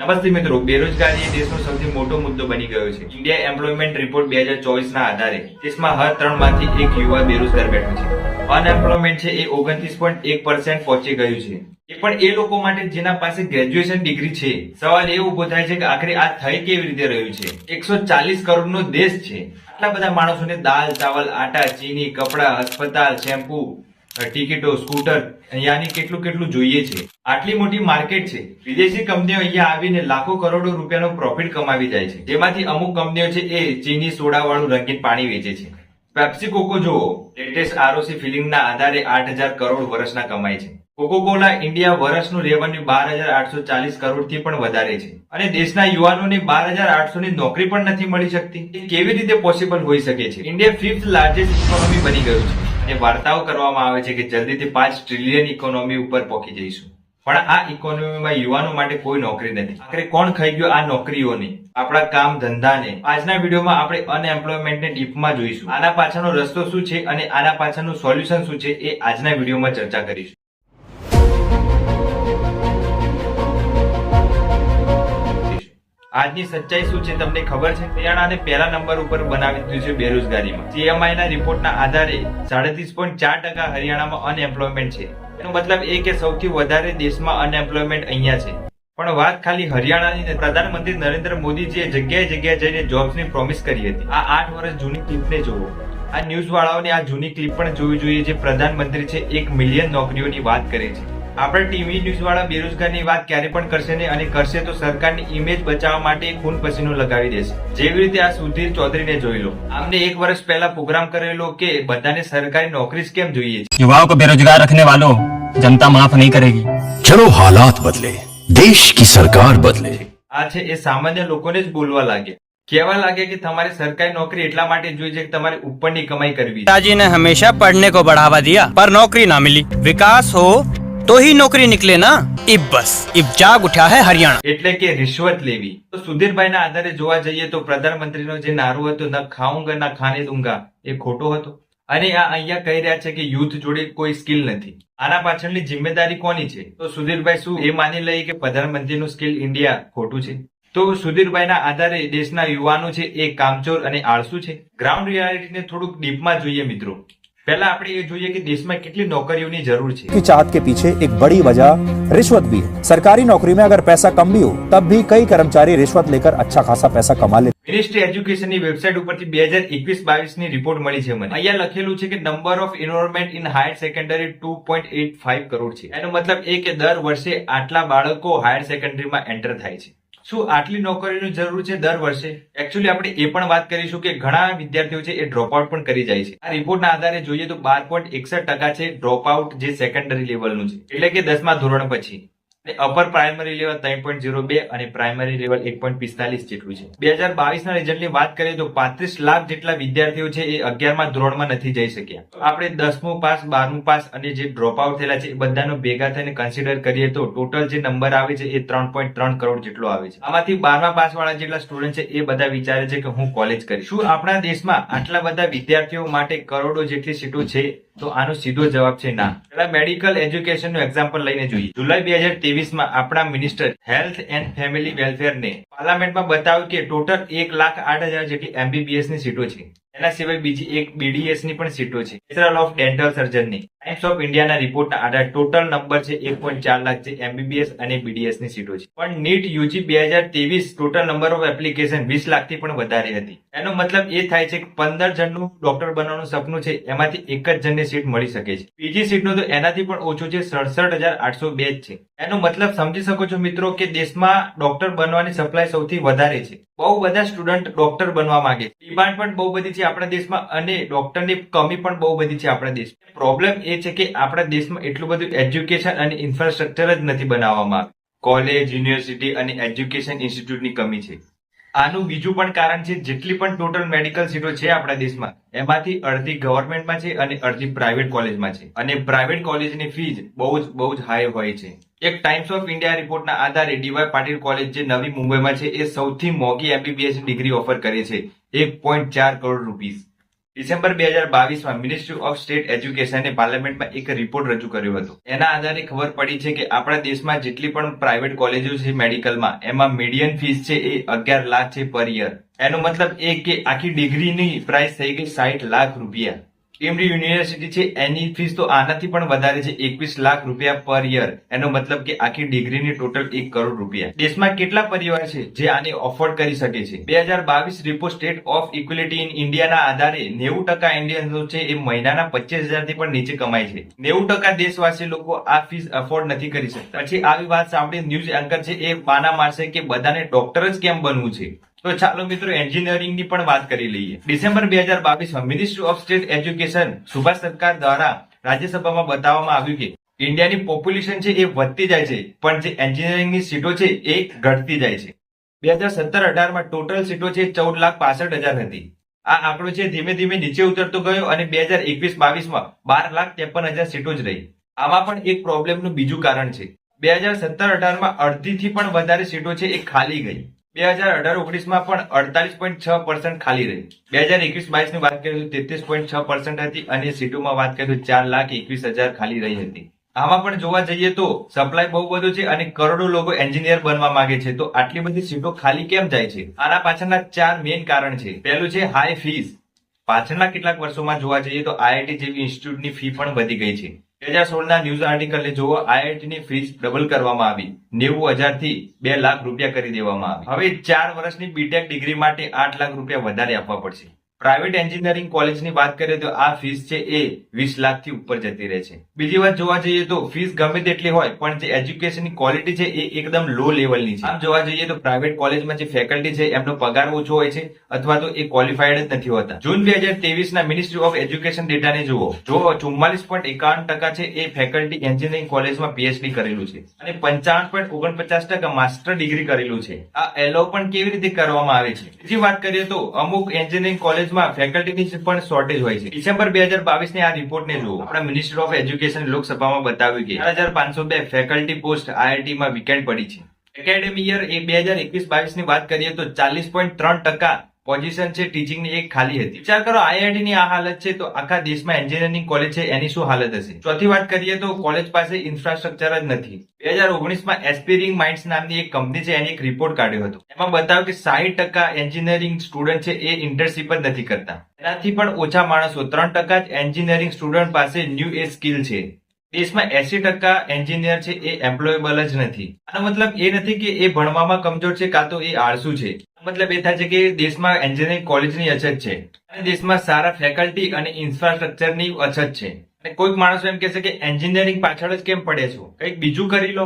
નમસ્તે મિત્રો, બેરોજગારી એ દેશનો સૌથી મોટો મુદ્દો બની ગયો છે. ઇન્ડિયા એમ્પ્લોયમેન્ટ રિપોર્ટ 2024 ના આધારે દેશમાં હર 3 માંથી 1 યુવા બેરોજગાર બેઠો છે. અનએમ્પ્લોયમેન્ટ છે એ 29.1% પહોંચી ગયું છે. એ પણ એ લોકો માટે જેના પાસે ગ્રેજ્યુએશન ડિગ્રી છે. સવાલ એ ઉભો થાય છે કે આખરે આ થઈ કેવી રીતે રહ્યું છે? 140 કરોડનો દેશ છે. આટલા બધા માણસોને દાલ, ચાવલ, આટા, ચીની, કપડા, અસ્પતાલ, શેમ્પુ, ટિકિટો, સ્કૂટર અહીંયાની કેટલું જોઈએ છે. આટલી મોટી માર્કેટ છે. વિદેશી કંપનીઓ અહીંયા આવીને લાખો કરોડો રૂપિયાનો પ્રોફિટ કમાવી જાય છે. જેમાંથી અમુક કંપનીઓ છે એ ચીની સોડા વાળું રંગીન પાણી વેચે છે. પેપ્સી કોકો જુઓ, લેટેસ્ટ આરઓસી ફિલિંગના આધારે 8,000 કરોડ વર્ષના કમાય છે. કોકો કોલા ઇન્ડિયા વર્ષનું રેવન્યુ 12,840 કરોડથી પણ વધારે છે. અને દેશના યુવાનોને 12,800 ની નોકરી પણ નથી મળી શકતી. એ કેવી રીતે પોસિબલ હોઈ શકે છે? ઇન્ડિયા 5th લાર્જેસ્ટ ઇકોનોમી બની ગયું છે. અને વાર્તાઓ કરવામાં આવે છે કે જલ્દીથી 5 ટ્રિલિયન ઇકોનોમી ઉપર પહોંચી જઈશું. પણ આ ઇકોનોમીમાં યુવાનો માટે કોઈ નોકરી નથી. આખરે કોણ ખાઈ ગયો આ નોકરીઓને, આપણા કામ ધંધાને? આજના વિડીયોમાં આપણે અનએમ્પ્લોયમેન્ટને ડીપમાં જોઈશું. આના પાછળનો રસ્તો શું છે અને આના પાછળનું સોલ્યુશન શું છે એ આજના વિડીયોમાં ચર્ચા કરીશું. આજની સચ્ચાઈ શું છે તમને ખબર છે? હરિયાણાને પહેલા નંબર ઉપર બનાવી દીધું છે બેરોજગારીમાં. CMI ના રિપોર્ટના આધારે 37.4% હરિયાણામાં અનએમ્પ્લોયમેન્ટ છે. એનો મતલબ એ કે સૌથી વધારે દેશમાં અનએમ્પ્લોયમેન્ટ અહીંયા છે. પણ વાત ખાલી હરિયાણાની નથી. પ્રધાનમંત્રી નરેન્દ્ર મોદીજીએ જગ્યાએ જઈને જોબ્સની પ્રોમિસ કરી હતી. આ 8 વર્ષ જૂની ક્લિપને જુઓ. આ ન્યૂઝ વાળાઓને આ જૂની ક્લિપ પણ જોવી જોઈએ જે પ્રધાનમંત્રી છે 1 મિલિયન નોકરીઓની વાત કરે છે. આપણા ટીવી ન્યૂઝ વાળા બેરોજગારની વાત ક્યારે પણ કરશે નહીં, અને કરશે તો સરકારની ઇમેજ બચાવવા માટે ખૂન પસીનો લગાવી દેશે. જેવી રીતે આ સુધીર ચૌધરીને જોઈ લો. આમને 1 વર્ષ પહેલા પ્રોગ્રામ કરેલો કે બધાને સરકારી નોકરી જ કેમ જોઈએ છે. युवाओं को बेरोजगार रखने वालों जनता माफ नहीं करेगी. चलो हालात बदले, देश की सरकार बदले. આ છે એ સામાન્ય લોકોને જ બોલવા લાગે, કહેવા લાગે કે તમારે સરકારી નોકરી એટલા માટે જોઈએ છે કે તમારે ઉપરની કમાઈ કરવી. पिताजी ने हमेशा पढ़ने को बढ़ावा दिया पर नौकरी ना मिली. विकास हो तो ही नौकरी निकले ना. इब जाग उठा है हरियाणा. એટલે કે રિશ્વત લેવી. તો સુધીરભાઈ ના આધારે જોવા જઈએ તો પ્રધાનમંત્રીનો જે નારો હતો, ન ખાઉંગા ના ખાને દુંગા, એ ખોટો હતો. અને આ અહીંયા કહી રહ્યા છે કે યુથ જોડે કોઈ સ્કિલ નથી. આના પાછળની જિમ્મેદારી કોની છે? તો સુધીરભાઈ શું એ માની લઈએ કે પ્રધાનમંત્રીનું સ્કિલ ઇન્ડિયા ખોટું છે? તો સુધીરભાઈના આધારે દેશના યુવાનો છે એ કામચોર અને આળસુ છે. ગ્રાઉન્ડ રિયાલિટીને થોડુંક ડીપમાં જોઈએ મિત્રો. पहला આપણે એ જોઈએ કે દેશમાં કેટલી નોકરીઓની જરૂર છે. की चाहत के पीछे एक बड़ी वजह रिश्वत भी है. सरकारी नौकरी में अगर पैसा कम भी हो तब भी कई कर्मचारी रिश्वत लेकर अच्छा खासा पैसा कमा लेते. મિનિસ્ટ્રી એજ્યુકેશનની વેબસાઇટ ઉપરથી 2021-22 ની રિપોર્ટ મળી છે મને. અહીંયા લખેલું છે કે number of enrolment in higher secondary 2.85 crore છે. એનો મતલબ એ કે દર વર્ષે આટલા બાળકો હાયર સેકન્ડરીમાં એન્ટર થાય છે. શું આટલી નોકરીની જરૂર છે દર વર્ષે? એકચ્યુઅલી આપણે એ પણ વાત કરીશું કે ઘણા વિદ્યાર્થીઓ છે એ ડ્રોપ આઉટ પણ કરી જાય છે. આ રિપોર્ટના આધારે જોઈએ તો 12.61% છે ડ્રોપ આઉટ જે સેકન્ડરી લેવલનું છે, એટલે કે 10મા ધોરણ પછી. અપર પ્રાઇમરી લેવલ 3.02 અને પ્રાઇમરી લેવલ 1.45 જેટલું છે. 2022 ના રિઝલ્ટની વાત કરીએ તો 35 લાખ જેટલા વિદ્યાર્થીઓ છે એ 11મા ધોરણમાં નથી જઈ શક્યા. આપણે 10મું પાસ, 12મું પાસ અને જે ડ્રોપ આઉટ થયેલા છે એ બધાનો ભેગા થઈને કન્સિડર કરીએ તો ટોટલ જે નંબર આવે છે એ 3.3 કરોડ જેટલો આવે છે. આમાંથી 12મા પાસ વાળા જેટલા સ્ટુડન્ટ છે એ બધા વિચારે છે કે હું કોલેજ કરીશ. શું આપણા દેશમાં આટલા બધા વિદ્યાર્થીઓ માટે કરોડો જેટલી સીટો છે? તો આનો સીધો જવાબ છે ના. પહેલા મેડિકલ એજ્યુકેશન નું એક્ઝામ્પલ લઈને જોઈએ. જુલાઈ 2023 આપણા મિનિસ્ટર હેલ્થ એન્ડ ફેમિલી વેલફેરને પાર્લામેન્ટમાં બતાવ્યું કે ટોટલ 1,08,000 જેટલી MBBS ની સીટો છે. એના સિવાય બીજી એક BDS ની પણ સીટો છે, બેચલર ઓફ ડેન્ટલ સર્જનની. ટાઈમ્સ ઓફ ઇન્ડિયાના રિપોર્ટના આધારે ટોટલ નંબર છે 1.4 લાખ જે MBBS અને BDS ની સીટો છે. પણ NEET UG 2023 total number of application 20 લાખથી પણ વધારે હતી. એનો મતલબ એ થાય છે કે 15 જણનું ડોક્ટર બનવાનું સપનું છે એમાંથી એક જ જણને સીટ મળી શકે છે. બીજી સીટનો તો એનાથી પણ ઓછો છે, 67,802 જ છે. એનો મતલબ સમજી શકો છો મિત્રો કે દેશમાં ડોક્ટર બનવાની સપ્લાય સૌથી વધારે છે. બહુ બધા સ્ટુડન્ટ ડોક્ટર બનવા માંગે છે. ડિમાન્ડ પણ બહુ બધી છે આપણા દેશમાં અને ડોક્ટરની કમી પણ બહુ બધી છે આપણા દેશમાં. પ્રોબ્લેમ એ છે કે આપણા દેશમાં એટલું બધું એજ્યુકેશન અને ઇન્ફ્રાસ્ટ્રક્ચર જ નથી બનાવવામાં આવ્યું. કોલેજ, યુનિવર્સિટી અને એજ્યુકેશન ઇન્સ્ટિટ્યૂટની કમી છે. આનું બીજું પણ કારણ છે, જેટલી પણ ટોટલ મેડિકલ સીટો છે આપણા દેશમાં એમાંથી અડધી ગવર્મેન્ટમાં છે અને અડધી પ્રાઇવેટ કોલેજમાં છે. અને પ્રાઇવેટ કોલેજની ફીસ બહુ જ હાઈ હોય છે. એક ટાઈમ્સ ઓફ ઇન્ડિયા રિપોર્ટના આધારે DY પાટીલ કોલેજ જે નવી મુંબઈમાં છે એ સૌથી મોંઘી MBBS ડિગ્રી ઓફર કરે છે, 1.4 કરોડ રૂપીસ. ડિસેમ્બર 2022માં મિનિસ્ટ્રી ઓફ સ્ટેટ એજ્યુકેશને પાર્લામેન્ટમાં એક રિપોર્ટ રજૂ કર્યો હતો. એના આધારે ખબર પડી છે કે આપણા દેશમાં જેટલી પણ પ્રાઇવેટ કોલેજો છે મેડિકલમાં, એમાં મીડિયન ફીસ છે એ 11 લાખ છે પર યર. એનો મતલબ એ કે આખી ડિગ્રીની પ્રાઇસ થઈ ગઈ 60 લાખ રૂપિયા. કેમ્બ્રિજ યુનિવર્સિટી છે એની ફીસ તો આનાથી પણ વધારે છે, 21 લાખ રૂપિયા પર યર. એનો મતલબ કે આખી ડિગ્રીની ટોટલ 1 કરોડ રૂપિયા. દેશમાં કેટલા પરિવાર છે જે આને ઓફોર્ડ કરી શકે છે? 2022 report state of equality in ઇન્ડિયાના આધારે 90% ઇન્ડિયન્સો છે એ મહિનાના 25,000 થી પણ નીચે કમાય છે. 90% દેશવાસી લોકો આ ફીસ અફોર્ડ નથી કરી શકતા. પછી આવી વાત સાંભળી ન્યૂઝ એન્કર છે એ બાના મારશે કે બધાને ડોક્ટર જ કેમ બનવું છે. તો ચાલો મિત્રો એન્જિનિયરિંગ ની પણ વાત કરી લઈએ. ડિસેમ્બર 2022માં ministry of state education Subhash Sarkar દ્વારા રાજ્યસભામાં બતાવવામાં આવ્યું કે ઇન્ડિયાની પોપ્યુલેશન છે એ વધતી જાય છે, પણ જે એન્જિનિયરિંગની સીટો છે એ ઘટતી જાય છે. 2017-18માં ટોટલ સીટો છે 14,65,000 હતી. આ આંકડો છે ધીમે ધીમે નીચે ઉતરતો ગયો અને 2021-22માં 12,53,000 સીટો જ રહી. આમાં પણ એક પ્રોબ્લેમનું બીજું કારણ છે. 2017-18માં અડધીથી પણ વધારે સીટો છે એ ખાલી ગઈ. 2018-19માં પણ 48.6% ખાલી રહી. 2021-22 ની વાત કરીએ તો 33.6% હતી અને સીટોમાં વાત કરીએ તો 4,21,000 ખાલી રહી હતી. આમાં પણ જોવા જઈએ તો સપ્લાય બહુ બધું છે અને કરોડો લોકો એન્જિનિયર બનવા માંગે છે, તો આટલી બધી સીટો ખાલી કેમ જાય છે? આના પાછળના 4 મેઇન કારણ છે. પહેલું છે હાઈ ફીસ. પાછળના કેટલાક વર્ષોમાં જોવા જઈએ તો આઈઆઈટી જેવી ઇન્સ્ટિટ્યૂટની ફી પણ વધી ગઈ છે. 2016ના ન્યૂઝ આર્ટિકલને જુઓ, આઈઆઈટીની ફીસ ડબલ કરવામાં આવી, 90,000 થી 2 લાખ રૂપિયા કરી દેવામાં આવી. હવે 4 વર્ષની બીટેક ડિગ્રી માટે 8 લાખ રૂપિયા વધારે આપવા પડશે. પ્રાઇવેટ એન્જિનિયરિંગ કોલેજની વાત કરીએ તો આ ફીસ છે એ 20 લાખથી ઉપર જતી રહે છે. બીજી વાત જોવા જઈએ તો ફીસ ગમે તેટલી હોય પણ જે એજ્યુકેશનની ક્વોલિટી છે એ એકદમ લો લેવલની છે. આમ જોવા જઈએ તો પ્રાઇવેટ કોલેજમાં જે ફેકલ્ટી છે એમનો પગાર ઓછો હોય છે અથવા તો એ ક્વોલિફાઈડ જ નથી હોતા. જૂન 2023ના મિનિસ્ટ્રી ઓફ એજ્યુકેશન ડેટાને જુઓ, જો 44.51% છે એ ફેકલ્ટી એન્જિનિયરિંગ કોલેજમાં પીએચડી કરેલું છે અને 55.49% માસ્ટર ડિગ્રી કરેલું છે. આ એલો પણ કેવી રીતે કરવામાં આવે છે? બીજી વાત કરીએ તો અમુક એન્જિનિયરિંગ કોલેજ ફેકલ્ટીની પણ શોર્ટેજ હોય છે. ડિસેમ્બર 2022ની આ રિપોર્ટને જુઓ, આપણા મિનિસ્ટર ઓફ એજ્યુકેશન લોકસભામાં બતાવ્યું કે 4,502 ફેકલ્ટી પોસ્ટ આઈઆઈટીમાં વેકેન્ટ પડી છે. એકેડેમિક યર 2021-22 ની વાત કરીએ તો 40.3% પોઝિશન છે ટીચિંગની એક ખાલી હતી. વિચાર કરો આઈઆઈટી ની આ હાલત છે તો આખા દેશમાં એન્જિનિયરિંગ કોલેજ છે એની શું હાલત હશે? ચોથી વાત કરીએ તો કોલેજ પાસે ઇન્ફ્રાસ્ટ્રક્ચર જ નથી. 2019માં એસ્પિરિંગ માઇન્ડ્સ નામની એક કંપની છે એની એક રિપોર્ટ કાઢ્યો હતો. એમાં બતાવ્યું કે 60% એન્જિનિયરિંગ સ્ટુડન્ટ છે એ ઇન્ટર્નશીપ જ નથી કરતા. એનાથી પણ ઓછા માણસો 3% જ એન્જિનિયરિંગ સ્ટુડન્ટ પાસે ન્યૂ એજ સ્કિલ છે. દેશમાં 80% એન્જિનિયર છે એ એમ્પ્લોયેબલ જ નથી. આનો મતલબ એ નથી કે એ ભણવામાં કમજોર છે કાં તો એ આળસુ છે. મતલબ એ થાય છે કે દેશમાં એન્જિનિયરિંગ કોલેજની અછત છે અને દેશમાં સારા ફેકલ્ટી અને ઇન્ફ્રાસ્ટ્રક્ચરની અછત છે. અને કોઈક માણસો એમ કહેશે કે એન્જિનિયરિંગ પાછળ જ કેમ પડે છો, કંઈક બીજું કરી લો,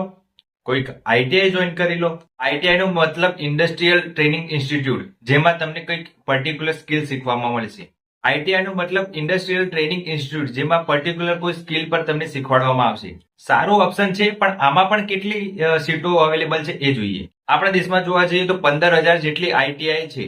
કોઈક આઈટીઆઈ જોઈન કરી લો. આઈટીઆઈ નો મતલબ ઇન્ડસ્ટ્રીયલ ટ્રેનિંગ ઇન્સ્ટિટ્યૂટ, જેમાં તમને કંઈક પર્ટિક્યુલર સ્કિલ શીખવામાં મળશે. આઈટીઆઈ નો મતલબ ઇન્ડસ્ટ્રીયલ ટ્રેનિંગ ઇન્સ્ટિટ્યૂટ, જેમાં પર્ટિક્યુલર કોઈ સ્કિલ પર તમને શીખવાડવામાં આવશે. સારું ઓપ્શન છે, પણ આમાં પણ કેટલી સીટો અવેલેબલ છે એ જોઈએ. આપણા દેશમાં જોવા જઈએ તો 15,000 જેટલી આઈટીઆઈ છે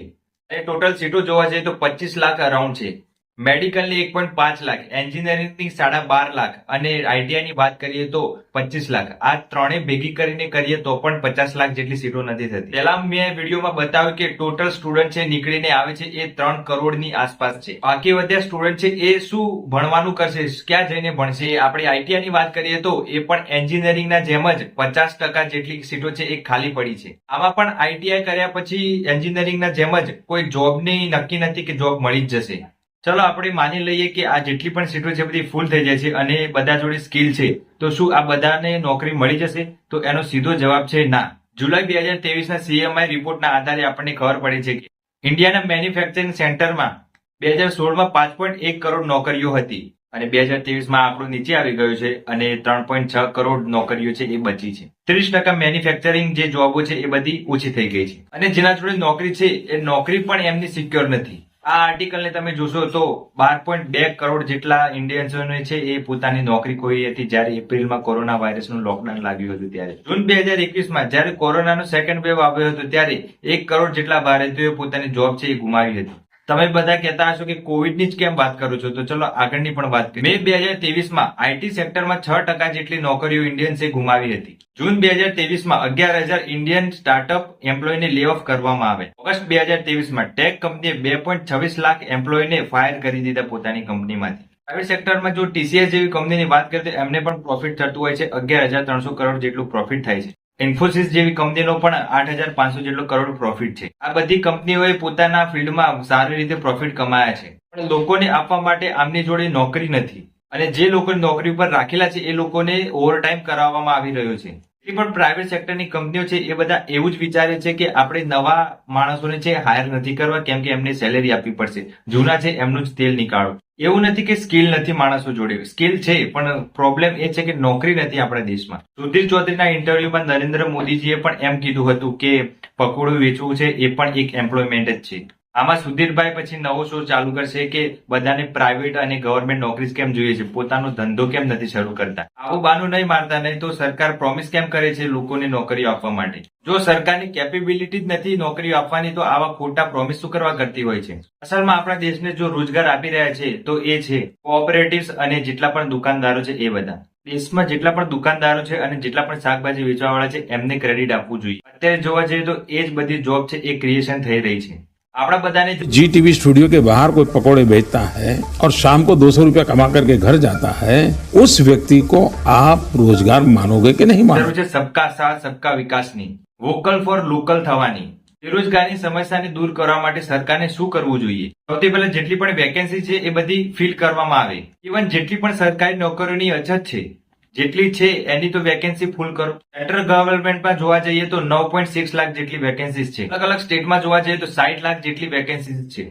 અને ટોટલ સીટો જોવા જઈએ તો 25 લાખ અરાઉન્ડ છે. મેડિકલની 1.5 લાખ, એન્જિનિયરિંગની 12.5 લાખ અને આઈટીઆઈ ની વાત કરીએ તો 25 લાખ. આ ત્રણે ભેગી કરીને કરીએ તો પણ 50 લાખ જેટલી સીટો નથી થતી. પહેલા મેં વિડીયોમાં બતાવ્યું કે ટોટલ સ્ટુડન્ટ છે નીકળીને આવે છે એ 3 કરોડની આસપાસ છે. બાકી વધ્યા સ્ટુડન્ટ છે એ શું ભણવાનું કરશે, ક્યાં જઈને ભણશે? આપણે આઈટીઆઈ ની વાત કરીએ તો એ પણ એન્જિનિયરિંગના જેમ જ 50% જેટલી સીટો છે એ ખાલી પડી છે. આમાં પણ આઈટીઆઈ કર્યા પછી એન્જિનિયરિંગના જેમ જ કોઈ જોબની નક્કી નથી કે જોબ મળી જ જશે. ચલો આપણે માની લઈએ કે આ જેટલી પણ સીટો છે બધી ફૂલ થઈ જાય છે અને બધા જોડે સ્કિલ છે, તો શું આ બધાને નોકરી મળી જશે? તો એનો સીધો જવાબ છે ના. જુલાઈ 2023ના સીએમઆઈ રિપોર્ટના આધારે આપણને ખબર પડે છે કે ઇન્ડિયાના મેન્યુફેક્ચરિંગ સેક્ટરમાં 2016માં 5.1 કરોડ નોકરીઓ હતી અને 2023માં આંકડો નીચે આવી ગયો છે અને 3.6 કરોડ નોકરીઓ છે એ બચી છે. 30% મેન્યુફેક્ચરિંગ જે જોબો છે એ બધી ઓછી થઈ ગઈ છે અને જેના જોડે નોકરી છે એ નોકરી પણ એમની સિક્યોર નથી. આ આર્ટિકલને તમે જોશો તો 12.2 કરોડ જેટલા ઇન્ડિયન્સોને છે એ પોતાની નોકરી ખોઈ હતી જ્યારે એપ્રિલમાં કોરોના વાયરસનું લોકડાઉન લાગ્યું હતું ત્યારે. જૂન 2021માં જ્યારે કોરોનાનો સેકન્ડ વેવ આવ્યો હતો ત્યારે 1 કરોડ જેટલા ભારતીયોએ પોતાની જોબ છે એ ગુમાવી હતી. તમે બધા કહેતા હશો કે કોવિડની જ કેમ વાત કરો છો, તો ચલો આગળની પણ વાત કરીએ. મે 2023માં આઈટી સેક્ટરમાં 6% જેટલી નોકરીઓ ઇન્ડિયન્સે ગુમાવી હતી. જૂન 2023માં 11,000 ઇન્ડિયન સ્ટાર્ટઅપ એમ્પ્લોયને લે ઓફ કરવામાં આવે. ઓગસ્ટ 2023માં ટેક કંપનીએ 2.26 લાખ એમ્પ્લોયને ફાયર કરી દીધા પોતાની કંપનીમાંથી. પ્રાઇવેટ સેક્ટરમાં જો ટીસીએસ જેવી કંપનીની વાત કરીએ તો એમને પણ પ્રોફિટ થતું હોય છે. 11,300 કરોડ જેટલું પ્રોફિટ થાય છે. ઇન્ફોસિસ જેવી કંપનીનો પણ 8,500 જેટલો કરોડ પ્રોફિટ છે. આ બધી કંપનીઓએ પોતાના ફિલ્ડમાં સારી રીતે પ્રોફિટ કમાયા છે, પણ લોકોને આપવા માટે આમની જોડે નોકરી નથી, અને જે લોકો નોકરી ઉપર રાખેલા છે એ લોકોને ઓવરટાઈમ કરાવવામાં આવી રહ્યો છે. એ પણ પ્રાઇવેટ સેક્ટરની કંપનીઓ છે એ બધા એવું જ વિચારે છે કે આપણે નવા માણસોને છે હાયર નથી કરવા, કેમ કે એમને સેલેરી આપવી પડશે, જૂના છે એમનું જ તેલ નીકાળો. એવું નથી કે સ્કિલ નથી માણસો જોડે, સ્કિલ છે, પણ પ્રોબ્લેમ એ છે કે નોકરી નથી આપણા દેશમાં. સુધીર ચૌધરીના ઇન્ટરવ્યુમાં નરેન્દ્ર મોદીજીએ પણ એમ કીધું હતું કે પકોડું વેચવું છે એ પણ એક એમ્પ્લોયમેન્ટ જ છે. આમાં સુધીરભાઈ પછી નવો શો ચાલુ કરશે કે બધાને પ્રાઇવેટ અને ગવર્મેન્ટ નોકરી કેમ જોઈએ છે, પોતાનો ધંધો કેમ નથી શરૂ કરતા. આવું બાનું નહીં મારતા, નહીં તો સરકાર પ્રોમિસ કેમ કરે છે લોકોને નોકરીઓ આપવા માટે. જો સરકારની કેપેબિલિટી જ નથી નોકરીઓ આપવાની, તો આવા ખોટા પ્રોમિસ શું કરવા કરતી હોય છે. અસલમાં આપણા દેશને જો રોજગાર આપી રહ્યા છે તો એ છે કોઓપરેટિવ્સ અને જેટલા પણ દુકાનદારો છે એ બધા. દેશમાં જેટલા પણ દુકાનદારો છે અને જેટલા પણ શાકભાજી વેચવાવાળા છે એમને ક્રેડિટ આપવું જોઈએ. અત્યારે જોવા જઈએ તો એ જ બધી જોબ છે એ ક્રિએશન થઈ રહી છે. આપણા બધાને जी टीवी स्टूडियो के बाहर कोई पकौड़े बेचता है और शाम को 200 रुपया कमा करके घर जाता है, उस व्यक्ति को आप रोजगार मानोगे कि नहीं જરૂર मानोगे? છે સબકા સાથ સબકા વિકાસની, વોકલ ફોર લોકલ થવાની. બેરોજગારીની સમસ્યાને દૂર કરવા માટે સરકારને શું કરવું જોઈએ? સૌથી પહેલા જેટલી પણ વેકેન્સી છે એ બધી ફિલ કરવામાં આવે. ઇવન જેટલી પણ સરકારી નોકરીઓની અછત છે જેટલી છે એની તો વેકેન્સી ફૂલ કરો. સેન્ટ્રલ ગવર્મેન્ટમાં જોવા જઈએ તો 9.6 લાખ જેટલી વેકેન્સીઝ છે. અલગ અલગ સ્ટેટમાં જોવા જઈએ તો 60 લાખ જેટલી વેકેન્સીઝ છે.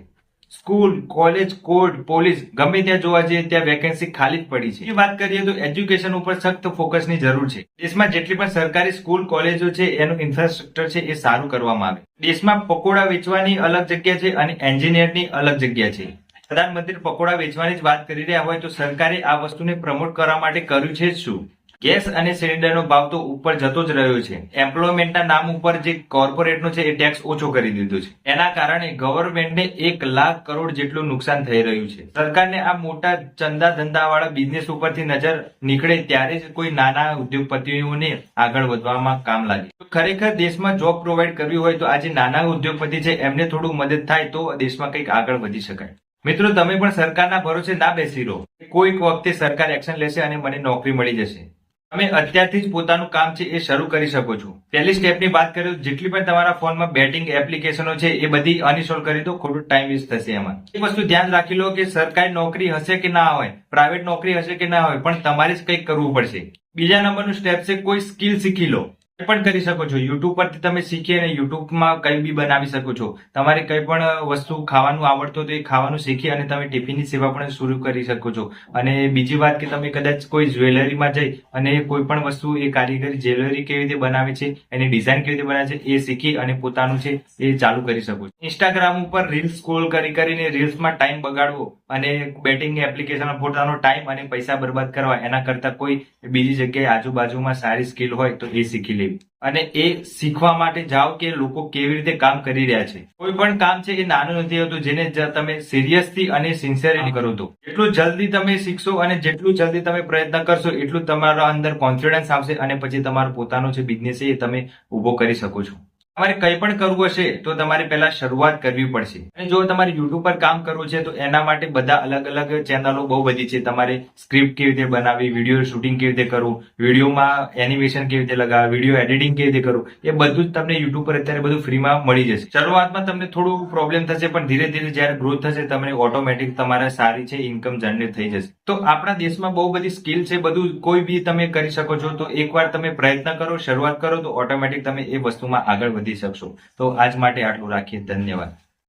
સ્કૂલ, કોલેજ, કોર્ટ, પોલીસ ગમે ત્યાં જોવા જઈએ ત્યાં વેકેન્સી ખાલી જ પડી છે. એ વાત કરીએ તો એજ્યુકેશન ઉપર સખ્ત ફોકસની જરૂર છે. દેશમાં જેટલી પણ સરકારી સ્કૂલ, કોલેજો છે એનું ઇન્ફ્રાસ્ટ્રક્ચર છે એ સારું કરવામાં આવે. દેશમાં પકોડા વેચવાની અલગ જગ્યા છે અને એન્જિનિયરની અલગ જગ્યા છે. પ્રધાનમંત્રી પકોડા વેચવાની જ વાત કરી રહ્યા હોય તો સરકારે આ વસ્તુને પ્રમોટ કરવા માટે કર્યું છે શું? ગેસ અને સિલિન્ડરનો ભાવ તો ઉપર જતો જ રહ્યો છે. એમ્પ્લોયમેન્ટના નામ ઉપર જે કોર્પોરેટનો છે એ ટેક્સ ઓછો કરી દીધો છે. એના કારણે ગવર્મેન્ટને 1 લાખ કરોડ જેટલું નુકસાન થઈ રહ્યું છે. સરકારને આ મોટા ચંદા ધંધાવાળા બિઝનેસ ઉપરથી નજર નીકળે ત્યારે જ કોઈ નાના ઉદ્યોગપતિઓને આગળ વધવામાં કામ લાગે. ખરેખર દેશમાં જોબ પ્રોવાઈડ કરવી હોય તો આજે નાના ઉદ્યોગપતિ છે એમને થોડું મદદ થાય તો દેશમાં કંઈક આગળ વધી શકાય. મિત્રો, તમે પણ સરકારના ભરોસે ના બેસી રહો. કોઈક વખતે સરકાર એક્શન લેશે અને મને નોકરી મળી જશે. તમે અત્યારથી જ પોતાનું કામ છે એ શરૂ કરી શકો છો. પહેલી સ્ટેપની વાત કરીએ તો જેટલી પણ તમારા ફોનમાં બેટિંગ એપ્લિકેશનો છે એ બધી અનઇન્સ્ટોલ કરી દો. ખોટું ટાઈમ વેસ્ટ થશે એમાં. એ વસ્તુ ધ્યાન રાખી લો કે સરકારી નોકરી હશે કે ના હોય, પ્રાઇવેટ નોકરી હશે કે ના હોય, પણ તમારે જ કંઈક કરવું પડશે. બીજા નંબરનું સ્ટેપ છે કોઈ સ્કિલ શીખી લો. એ પણ કરી શકો છો. યુટ્યુબ પરથી તમે શીખી અને યુટ્યુબમાં કંઈ બી બનાવી શકો છો. તમારે કંઈ પણ વસ્તુ ખાવાનું આવડતું તો એ ખાવાનું શીખી અને તમે ટિફિનની સેવા પણ શરૂ કરી શકો છો. અને બીજી વાત કે તમે કદાચ કોઈ જ્વેલરીમાં જઈ અને કોઈ પણ વસ્તુ એ કારીગરી જ્વેલરી કેવી રીતે બનાવે છે, એની ડિઝાઇન કેવી રીતે બનાવે છે એ શીખી અને પોતાનું છે એ ચાલુ કરી શકો છો. ઇન્સ્ટાગ્રામ ઉપર રીલ્સ સ્ક્રોલ કરીને રીલ્સમાં ટાઈમ બગાડવો અને બેટિંગ એપ્લિકેશન પોતાનો ટાઈમ અને પૈસા બરબાદ કરવા એના કરતા કોઈ બીજી જગ્યાએ આજુબાજુમાં સારી સ્કિલ હોય તો એ શીખી લેવી. અને એ શીખવા માટે જાઓ કે લોકો કેવી રીતે કામ કરી રહ્યા છે. કોઈ પણ કામ છે એ નાનું નથી હોતું જેને તમે સિરિયસલી અને સિન્સિયરલી કરો તો. જેટલું જલ્દી તમે શીખશો અને જેટલું જલ્દી તમે પ્રયત્ન કરશો એટલું તમારા અંદર કોન્ફિડન્સ આવશે અને પછી તમારો પોતાનો જે બિઝનેસ છે એ તમે ઉભો કરી શકો છો. તમારે કંઈ પણ કરવું હશે તો તમારે પહેલા શરૂઆત કરવી પડશે. અને જો તમારે યુટ્યુબ પર કામ કરવું છે તો એના માટે બધા અલગ અલગ ચેનલો બહુ બધી છે. તમારે સ્ક્રિપ્ટ કેવી રીતે બનાવવી, વિડીયો શૂટિંગ કેવી રીતે કરવું, વિડીયોમાં એનિમેશન કેવી રીતે લગાવવા, વિડીયો એડિટિંગ કેવી રીતે કરવું, એ બધું જ તમને યુટ્યુબ પર અત્યારે બધું ફ્રીમાં મળી જશે. શરૂઆતમાં તમને થોડું પ્રોબ્લેમ થશે પણ ધીરે ધીરે જ્યારે ગ્રોથ થશે તમને ઓટોમેટિક તમારા સારી છે ઇન્કમ જનરેટ થઈ જશે. તો આપણા દેશમાં બહુ બધી સ્કિલ છે, બધું કોઈ બી તમે કરી શકો છો. તો એકવાર તમે પ્રયત્ન કરો, શરૂઆત કરો તો ઓટોમેટિક તમે એ વસ્તુમાં આગળ વધી શકશો. તો આજ માટે આટલું રાખીએ. ધન્યવાદ.